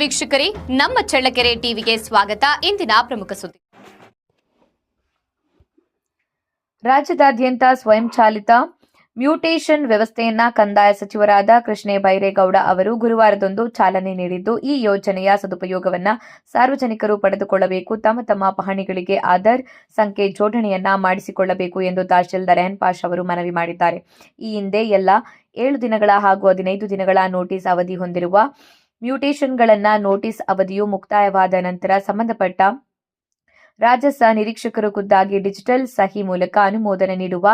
ವೀಕ್ಷಕರೇ, ನಮ್ಮ ಚಳ್ಳಕೆರೆ ಟಿವಿಗೆ ಸ್ವಾಗತ. ಇಂದಿನ ಪ್ರಮುಖ ಸುದ್ದಿ. ರಾಜ್ಯದಾದ್ಯಂತ ಸ್ವಯಂಚಾಲಿತ ಮ್ಯೂಟೇಷನ್ ವ್ಯವಸ್ಥೆಯನ್ನ ಕಂದಾಯ ಸಚಿವರಾದ ಕೃಷ್ಣ ಬೈರೇಗೌಡ ಅವರು ಗುರುವಾರದಂದು ಚಾಲನೆ ನೀಡಿದ್ದು, ಈ ಯೋಜನೆಯ ಸದುಪಯೋಗವನ್ನ ಸಾರ್ವಜನಿಕರು ಪಡೆದುಕೊಳ್ಳಬೇಕು, ತಮ್ಮ ತಮ್ಮ ಪಹಣಿಗಳಿಗೆ ಆಧಾರ್ ಸಂಖ್ಯೆ ಜೋಡಣೆಯನ್ನ ಮಾಡಿಸಿಕೊಳ್ಳಬೇಕು ಎಂದು ತಹಶೀಲ್ದಾರ್ ರೆಹನ್ ಪಾಷಾ ಅವರು ಮನವಿ ಮಾಡಿದ್ದಾರೆ. ಈ ಹಿಂದೆ ಎಲ್ಲ 7 ದಿನಗಳ ಹಾಗೂ 15 ದಿನಗಳ ನೋಟಿಸ್ ಅವಧಿ ಹೊಂದಿರುವ ಮ್ಯೂಟೇಷನ್ಗಳನ್ನ ನೋಟಿಸ್ ಅವಧಿಯು ಮುಕ್ತಾಯವಾದ ನಂತರ ಸಂಬಂಧಪಟ್ಟ ರಾಜಸ್ವ ನಿರೀಕ್ಷಕರು ಖುದ್ದಾಗಿ ಡಿಜಿಟಲ್ ಸಹಿ ಮೂಲಕ ಅನುಮೋದನೆ ನೀಡುವ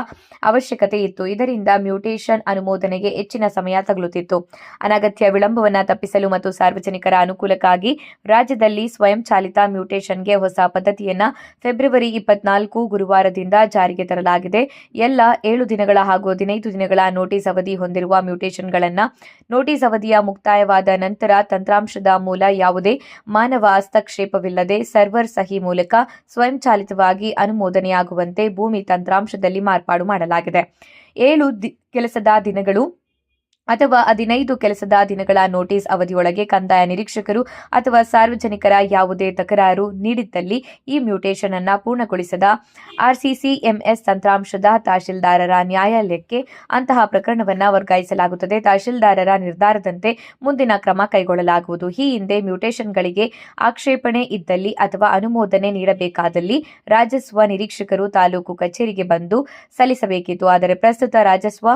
ಅವಶ್ಯಕತೆ ಇತ್ತು. ಇದರಿಂದ ಮ್ಯೂಟೇಷನ್ ಅನುಮೋದನೆಗೆ ಹೆಚ್ಚಿನ ಸಮಯ ತಗುಲುತ್ತಿತ್ತು. ಅನಗತ್ಯ ವಿಳಂಬವನ್ನು ತಪ್ಪಿಸಲು ಮತ್ತು ಸಾರ್ವಜನಿಕರ ಅನುಕೂಲಕ್ಕಾಗಿ ರಾಜ್ಯದಲ್ಲಿ ಸ್ವಯಂಚಾಲಿತ ಮ್ಯೂಟೇಷನ್ಗೆ ಹೊಸ ಪದ್ಧತಿಯನ್ನ ಫೆಬ್ರವರಿ 24 ಗುರುವಾರದಿಂದ ಜಾರಿಗೆ ತರಲಾಗಿದೆ. ಎಲ್ಲ 7 ದಿನಗಳ ಹಾಗೂ 15 ದಿನಗಳ ನೋಟಿಸ್ ಅವಧಿ ಹೊಂದಿರುವ ಮ್ಯೂಟೇಷನ್ಗಳನ್ನ ನೋಟಿಸ್ ಅವಧಿಯ ಮುಕ್ತಾಯವಾದ ನಂತರ ತಂತ್ರಾಂಶದ ಮೂಲ ಯಾವುದೇ ಮಾನವ ಹಸ್ತಕ್ಷೇಪವಿಲ್ಲದೆ ಸರ್ವರ್ ಸಹಿ ಮೂಲಕ ಸ್ವಯಂಚಾಲಿತವಾಗಿ ಅನುಮೋದನೆಯಾಗುವಂತೆ ಭೂಮಿ ತಂತ್ರಾಂಶದಲ್ಲಿ ಮಾರ್ಪಾಡು ಮಾಡಲಾಗಿದೆ. 7 ಕೆಲಸದ ದಿನಗಳು ಅಥವಾ 15 ಕೆಲಸದ ದಿನಗಳ ನೋಟಿಸ್ ಅವಧಿಯೊಳಗೆ ಕಂದಾಯ ನಿರೀಕ್ಷಕರು ಅಥವಾ ಸಾರ್ವಜನಿಕರ ಯಾವುದೇ ತಕರಾರು ನೀಡಿದ್ದಲ್ಲಿ ಈ ಮ್ಯೂಟೇಷನ್ ಅನ್ನು ಪೂರ್ಣಗೊಳಿಸದ ಆರ್ಸಿಸಿಎಂಎಸ್ ತಂತ್ರಾಂಶದ ತಹಶೀಲ್ದಾರರ ನ್ಯಾಯಾಲಯಕ್ಕೆ ಅಂತಹ ಪ್ರಕರಣವನ್ನು ವರ್ಗಾಯಿಸಲಾಗುತ್ತದೆ. ತಹಶೀಲ್ದಾರರ ನಿರ್ಧಾರದಂತೆ ಮುಂದಿನ ಕ್ರಮ ಕೈಗೊಳ್ಳಲಾಗುವುದು. ಈ ಹಿಂದೆ ಮ್ಯೂಟೇಷನ್ಗಳಿಗೆ ಆಕ್ಷೇಪಣೆ ಇದ್ದಲ್ಲಿ ಅಥವಾ ಅನುಮೋದನೆ ನೀಡಬೇಕಾದಲ್ಲಿ ರಾಜಸ್ವ ನಿರೀಕ್ಷಕರು ತಾಲೂಕು ಕಚೇರಿಗೆ ಬಂದು ಸಲ್ಲಿಸಬೇಕಿತ್ತು. ಆದರೆ ಪ್ರಸ್ತುತ ರಾಜಸ್ವ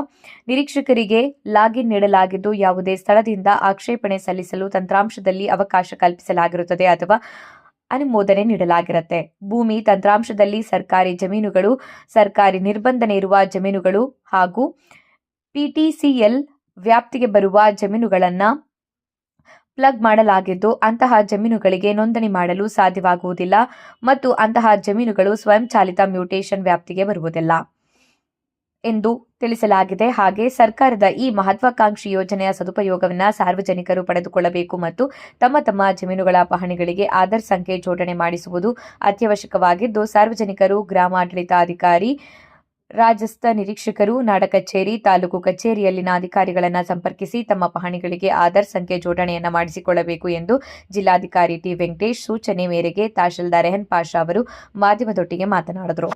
ನಿರೀಕ್ಷಕರಿಗೆ ಲಾಗಿನ್ ನೀಡಲಾಗಿದ್ದು, ಯಾವುದೇ ಸ್ಥಳದಿಂದ ಆಕ್ಷೇಪಣೆ ಸಲ್ಲಿಸಲು ತಂತ್ರಾಂಶದಲ್ಲಿ ಅವಕಾಶ ಕಲ್ಪಿಸಲಾಗಿರುತ್ತದೆ ಅಥವಾ ಅನುಮೋದನೆ ನೀಡಲಾಗಿರುತ್ತೆ. ಭೂಮಿ ತಂತ್ರಾಂಶದಲ್ಲಿ ಸರ್ಕಾರಿ ಜಮೀನುಗಳು, ಸರ್ಕಾರಿ ನಿರ್ಬಂಧನೆ ಇರುವ ಜಮೀನುಗಳು ಹಾಗೂ ಪಿಟಿಸಿಎಲ್ ವ್ಯಾಪ್ತಿಗೆ ಬರುವ ಜಮೀನುಗಳನ್ನು ಪ್ಲಗ್ ಮಾಡಲಾಗಿದ್ದು, ಅಂತಹ ಜಮೀನುಗಳಿಗೆ ನೋಂದಣಿ ಮಾಡಲು ಸಾಧ್ಯವಾಗುವುದಿಲ್ಲ ಮತ್ತು ಅಂತಹ ಜಮೀನುಗಳು ಸ್ವಯಂಚಾಲಿತ ಮ್ಯೂಟೇಷನ್ ವ್ಯಾಪ್ತಿಗೆ ಬರುವುದಿಲ್ಲ ಎಂದು ತಿಳಿಸಲಾಗಿದೆ. ಹಾಗೆ ಸರ್ಕಾರದ ಈ ಮಹತ್ವಾಕಾಂಕ್ಷಿ ಯೋಜನೆಯ ಸದುಪಯೋಗವನ್ನು ಸಾರ್ವಜನಿಕರು ಪಡೆದುಕೊಳ್ಳಬೇಕು ಮತ್ತು ತಮ್ಮ ತಮ್ಮ ಜಮೀನುಗಳ ಪಹಣಿಗಳಿಗೆ ಆಧಾರ್ ಸಂಖ್ಯೆ ಜೋಡಣೆ ಮಾಡಿಸುವುದು ಅತ್ಯವಶ್ಯಕವಾಗಿದ್ದು, ಸಾರ್ವಜನಿಕರು ಗ್ರಾಮಾಡಳಿತಾಧಿಕಾರಿ, ರಾಜಸ್ವ ನಿರೀಕ್ಷಕರು, ನಾಡ ಕಚೇರಿ, ತಾಲೂಕು ಕಚೇರಿಯಲ್ಲಿನ ಅಧಿಕಾರಿಗಳನ್ನು ಸಂಪರ್ಕಿಸಿ ತಮ್ಮ ಪಹಣಿಗಳಿಗೆ ಆಧಾರ್ ಸಂಖ್ಯೆ ಜೋಡಣೆಯನ್ನು ಮಾಡಿಸಿಕೊಳ್ಳಬೇಕು ಎಂದು ಜಿಲ್ಲಾಧಿಕಾರಿ ಟಿ ವೆಂಕಟೇಶ್ ಸೂಚನೆ ಮೇರೆಗೆ ತಹಶೀಲ್ದಾರ್ ರೆಹನ್ ಪಾಷಾ ಅವರು ಮಾಧ್ಯಮದೊಟ್ಟಿಗೆ ಮಾತನಾಡಿದರು.